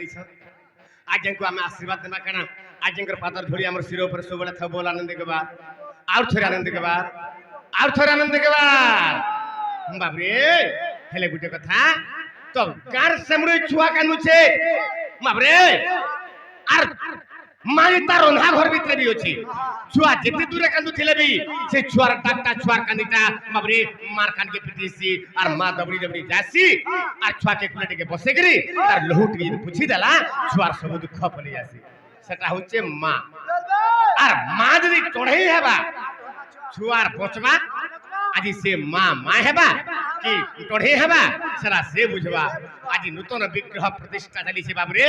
ଦେଇଛ ଆଜ୍ଞାଙ୍କୁ ଆମେ ଆଶୀର୍ବାଦ ଦେବା କାଣା ଆଜ୍ଞାଙ୍କର ପାଦର ଧୂଳି ଆମର ଶିର ଉପରେ ସବୁବେଳେ ଥାଉ ବୋଲ ଆନନ୍ଦ ଦେବା ଆଉ ଥରେ ଆନନ୍ଦ ଦେବା ଆଉ ଥରେ ଆନନ୍ଦ ଦେବା ବାପରେ ହେଲେ ଗୋଟେ କଥା ତ ଗାଁର ସେମୁରେ ଛୁଆ କାନ୍ଦୁଛେ ବାପରେ আর মায়ে তার রন্ধা ঘর ভিতরে বি আছে ছুয়া যেতে দূরে কান্দুছিলে বি সে ছুয়ার ডাকটা ছুয়ার কান্দিটা বাবরে মার কানকে পিটিছি আর মা দবড়ি দবড়ি যাসি আর ছুয়াকে কুলে টিকে বসে গরি তার লহু টিকে পুছি দেলা ছুয়ার সব দুঃখ পলি আসি সেটা হচ্ছে মা আর মা যদি চড়াই হেবা ছুয়ার বচবা আজি সে মা মা হেবা কি চড়াই হেবা সেটা সে বুঝবা আজি নূতন বিগ্রহ প্রতিষ্ঠা চালিছে বাবরে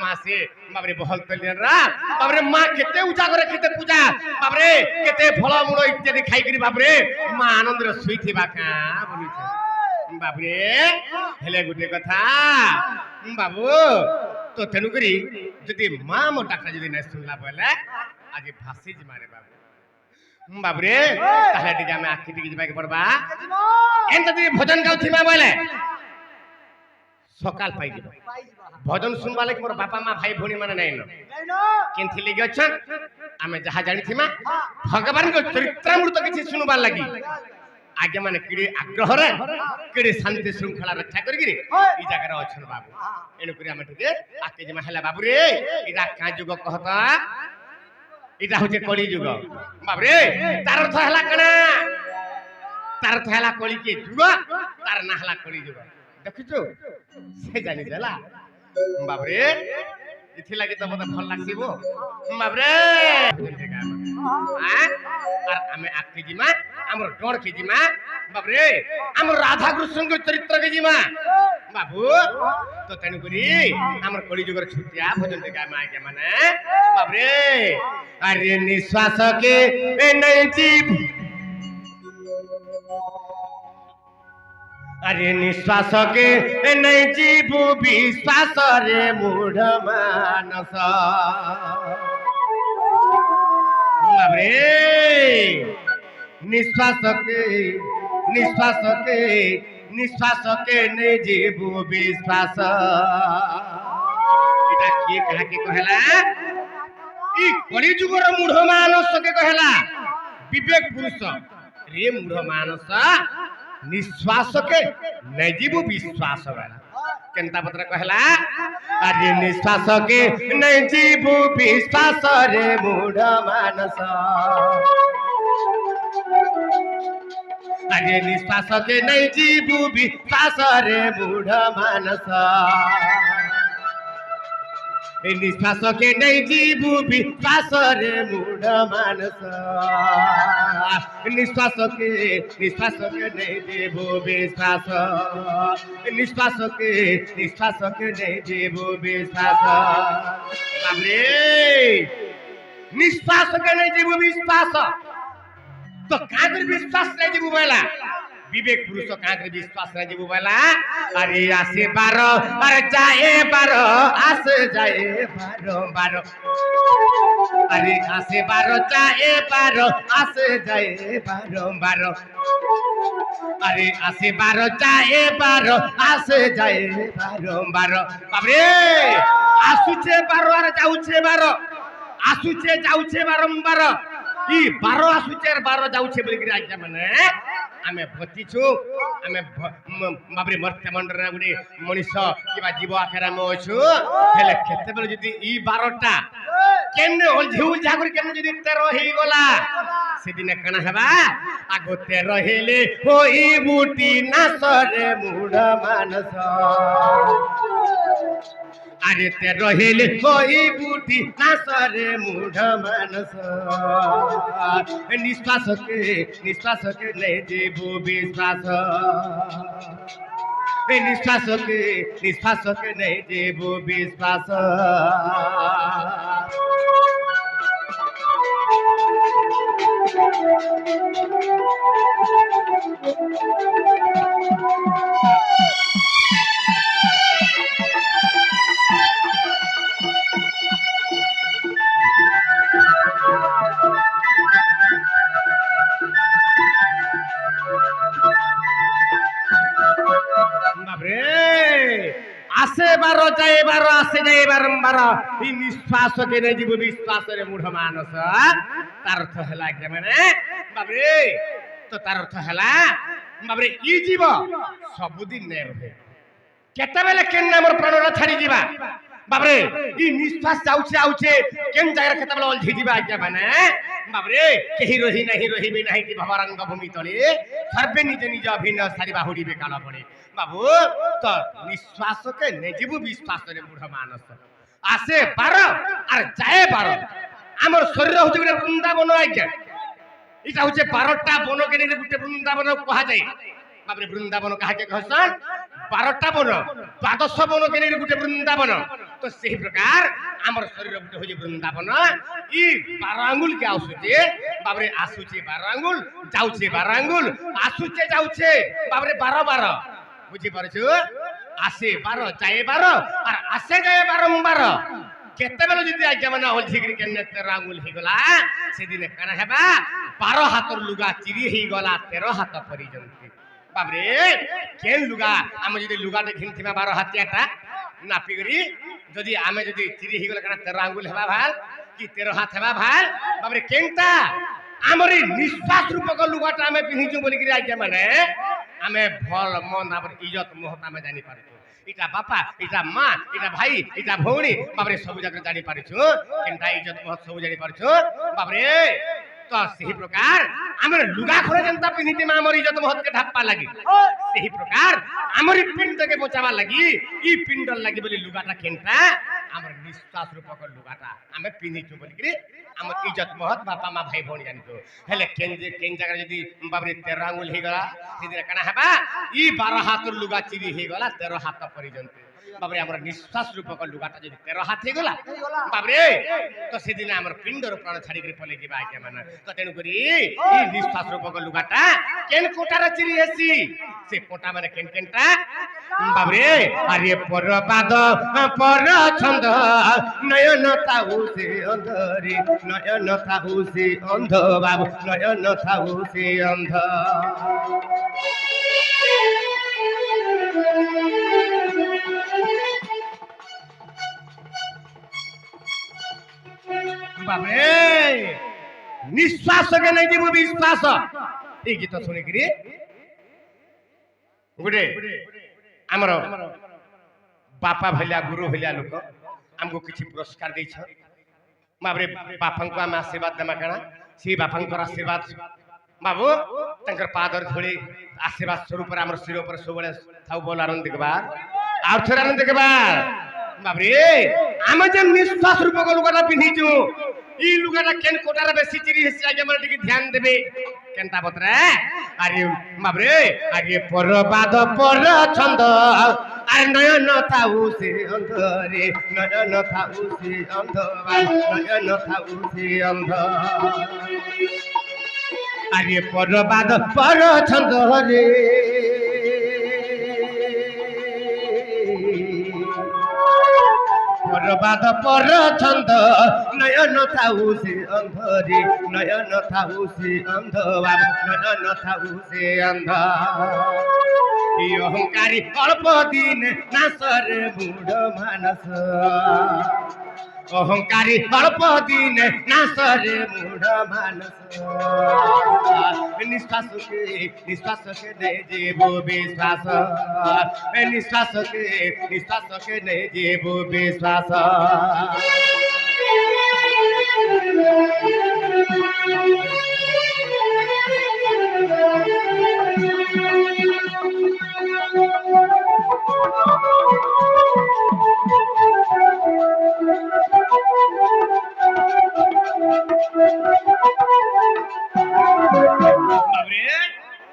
মা সে বাবরে বহল তলিরা বাবরে মা কেতে উজাগরে কেতে পূজা বাবরে কেতে ফল মূল ইত্যাদি খাই করি বাবরে মা আনন্দরে শুইথিবা কা বলিছে বাবরে হেলে গুটে কথা বাবু তো তেনু করি যদি মা মো ডাকটা যদি না শুনলা বলে আজি ভাসি মারে বাবু বাবরে তাহলে টিকে আমি আখি টিকে যাবাকে পড়বা এন্তা যদি ভজন গাউথিবা বলে সকাল পাই যাব ভজন শুনবা লাগি মোর বাপা মা ভাই ভଉଣୀ মানে নাই ন কেনথি লাগি অছন আমি যাহা জানিথিমা ভগবান को চরিত্রামৃত কিছু শুনবার লাগি আগে মানে কিড়ে আগ্রহ রে কিড়ে শান্তি শৃঙ্খলা রক্ষা করি গিরি এই জায়গা রে অছন বাবু এনু করি আমি ঠিক আকে জমা হেলা বাবু রে ইটা কা যুগ কহতা এটা হচ্ছে কলি যুগ বাবরে তার অর্থ হেলা কানা তার অর্থ হেলা কলি কে যুগ তার না হেলা কলি যুগ দেখছো সে জানি দেলা বাবরে ইথি লাগি তো মতে ভাল লাগছিব বাবরে আর আমি আকি জিমা আমর ডর কে জিমা বাবরে আমর রাধা কৃষ্ণଙ୍କ চরিত্র কে জিমা বাবু তো তেনু করি আমর কলি যুগর ছুটিয়া ভজন দেখা মাকে মানে বাবরে আরে নিঃশ্বাস কে নাই জীব अरे निश्वास के नहीं जीवु विश्वास रे मूढ़ मानस बाबरे निश्वास के नहीं जीवु विश्वास इटा के कहा के कहला ई कली जुगर मूढ़ मानस के कहला विवेक पुरुष रे मूढ़ मानस निश्वास के नहीं जीवु विश्वास वाला केनता पत्र कहला अरे निश्वास के नहीं जीवु विश्वास रे मूढ़ मानस अरे निश्वास के नहीं जीवु विश्वास रे मूढ़ मानस निश्वास के नहीं जीवु विश्वास रे मूढ़ मानस निश्वास के नहीं जीवु विश्वास निश्वास के नहीं जीवु विश्वास बाबरे निश्वास के नहीं जीवु विश्वास तो काकर विश्वास नहीं जीवु वाला विवेक पुरुष काकर विश्वास नहीं जीवु वाला अरे आसे बारो अरे जाए बारो आसे जाए बारो बारो अरे आसे बारो जाए बारो आसे जाए बारो बारो अरे आसे बारो जाए बारो आसे जाए बारो बारो बाबरे आसुचे बारो अरे जाउचे बारो आसुचे जाउचे बारंबार ई बारो आसुचे बारो जाउचे बोली आज्ञा माने आमे भतिछु आमे बाबरे मर्त्य मंडल रे गुडी मनीष किबा जीव आखरा म अछु हेले केते बेले जदी ई 12टा केने ओझिउ जागुर केने जदी 13 हेई गला सेदिने कना हेबा आगो 13 हेले होई बूटी नासरे मूढ़ मानस अरे 13 हेले होई बूटी नासरे मूढ़ मानस निश्वास के नहीं जीवु विश्वास निश्वास के नहीं जीवु विश्वास आसे बारो जाए बारो आसे আসে যাই বারম্বার এই নিঃশ্বাসকে নেই জীব বিশ্বাসরে মূঢ় মানস তার অর্থ হেলা মানে বাবরে তো তার অর্থ হেলা বাবরে ই জীব ସବୁଦିନ নে রহে কেতবেলে কেন আমার প্রাণরা ছাড়ি দিবা বাবরে ই নিঃশ্বাস যাউছে আউছে কেন জায়গা কেতবেলে অলঝি দিবা মানে বাবরে কেহি রহিবি নাহি কি ভবরঙ্গ ভূমি তলে সর্বে নিজ নিজ অভিন্ন সারি বাহুড়িবে কাল পড়ে বাবু তো নিঃশ্বাসকে নেজিব বিশ্বাসরে মূঢ় মানস আসে পার আর যায় পার আমার শরীর হচ্ছে গোটে বৃন্দাবন আজ্ঞা এটা হচ্ছে 12টা বনকে নিয়ে গোটে বৃন্দাবন কুহা যায় বাবরে বৃন্দাবন কাহাকে কহসন 12টা বন 12 বনকে নিয়ে গোটে বৃন্দাবন তো সেই প্রকার আমার শরীর গোটে হচ্ছে বৃন্দাবন ই 12 আঙ্গুল কে আসুছে বাবরে আসুছে 12 আঙ্গুল যাউছে 12 আঙ্গুল আসুছে যাউছে বাবরে 12 বুঝি পারছো আসে 12 যায় 12 আর আসে যায় বারম্বার কেতবেলে যদি আজ্ঞা মানে অলঝিগিরি কেনে 13 আঙ্গুল হইগলা সেদিনে কানা হেবা 12 হাতর লুগা চিরি হইগলা 13 হাত পর্যন্ত বাবরে কেন লুগা আমি যদি লুগাটা ঘিনথিমা 12 হাতিয়াটা নাপি করি যদি আমি যদি চিরি হইগলা কানা 13 আঙ্গুল হেবা ভাল কি 13 হাত হেবা ভাল বাবরে কেনটা আমরি নিঃশ্বাস রূপক লুগাটা আমি পিনিছু বলি করি আজ্ঞা মানে আমি ভাল মন আমার ইজ্জত মহত আমি জানি পারছো এটা বাপা এটা মা এটা ভাই এটা ভৌণী বাবরে সবু জায়গা জানি পারছো কেনটা ইজ্জত মহত সবু জানি পারছো বাবরে তো সেই প্রকার আমার লুগা খোলা জনতা পিনিতে আমার ইজ্জত মহতকে ঢাপ্পা লাগি সেই প্রকার আমার পিণ্ডকে বচাবার লাগি ই পিণ্ডর লাগি বলি লুগাটা কেনটা আমার নিঃশ্বাস রূপক লুগাটা আমি পিনিছু বলি করি আমার ইজ্জত মহত বাপা মা ভাই ভৌণী জানিছো হেলে কেন জায়গা যদি বাবরে 13 আঙ্গুল হইগলা সেদিন কানা হেবা ই 12 হাতর লুগা চিরি হইগলা 13 হাত পর্যন্ত বাবরে আমার নিঃশ্বাস রূপক লুগাটা যদি 13 হাত হইগলা বাবরে তো সেদিন আমার পিণ্ডর প্রাণ ছাড়ি করে পলে যাবা আজ্ঞা মানে তো তেণু করি ই নিঃশ্বাস রূপক লুগাটা কেন কোটারে চিরি হেসি সে কোটা মানে কেনটা বাবরে আরে পরপাদ পর ছন্দ নয়ন তাউ সে অন্ধরে নয়ন তাউ সে অন্ধ বাবু নয়ন তাউ সে অন্ধ বাবরে নিঃশ্বাসকে নাই দিব বিশ্বাস এই গীত শুনিকি গোটে আমার বাপা ভলিয়া গুরু ভলিয়া লোক আমକୁ କିଛି ପୁରସ୍କାର ଦେଇଛ ବାବରେ ବାପାଙ୍କୁ ଆମେ ଆଶୀର୍ବାଦ ଦେମା କାଣା ସେଇ ବାପାଙ୍କର ଆଶୀର୍ବାଦ ବାବୁ ତାଙ୍କର ପାଦରେ ଧୂଳି ଆଶୀର୍ବାଦ ସ୍ୱରୂପରେ ଆମର ଶିର ଉପରେ ସବୁବେଳେ ଥାଉ ବୋଲ ଆନନ୍ଦ ଦେଖିବାର ଆଉ ଥରେ ଆନନ୍ଦ ଦେଖିବାର ବାବରେ ଆମେ ଯେ ନିଶ୍ୱାସ ରୂପକ ଲୁଗାଟା ପିନ୍ଧିଛୁ ଇ ଲୁଗାଟା କେନ୍ କୋଟାରେ ବେଶୀ ଚିରି ହେସି ଆଜ୍ଞା ମାନେ ଟିକେ ଧ୍ୟାନ ଦେବେ কেনটা বতরা আরে বাবরে আরে পরবাদ পর ছন্দ আর নয়ন থাউ সে অন্ধরে নয়ন থাউ সে অন্ধ নয়ন থাউ সে অন্ধ আরে পরবাদ পর ছন্দ রে পরবাদ পর ছন্দ নয়ন থাউ সে অন্ধরে নয়ন থাউ সে অন্ধ নয়ন থাউ সে অন্ধ অহংকারী অল্প দিন নাসর মূঢ় মানস অহংকারী অল্প দিন নাসরে মূঢ় মানস নিঃশ্বাসকে নেই জীব বিশ্বাস নিঃশ্বাসকে নেই জীব বিশ্বাস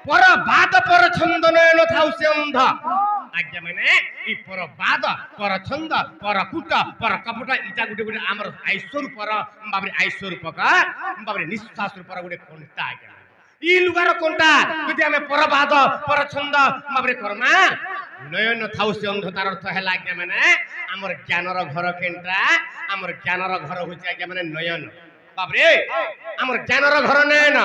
পরবাদ পর ছন্দ নয়ন থাউ সে অন্ধ আজ্ঞা মানে এই পরবাদ পর ছন্দ পর কুট পর কপট ইটা গুটে গুটে আমার আইশ্বর পর বাবরে আইশ্বর পকা বাবরে নিঃশ্বাস পর গুটে কোনটা আজ্ঞা ই লুগার কোনটা যদি আমি পরবাদ পর ছন্দ বাবরে করমা নয়ন থাউ সে অন্ধ তার অর্থ হেলা আজ্ঞা মানে আমার জ্ঞানর ঘর কেনটা আমার জ্ঞানর ঘর হচ্ছে আজ্ঞা মানে নয়ন বাবরে আমার জ্ঞানর ঘর নয়ন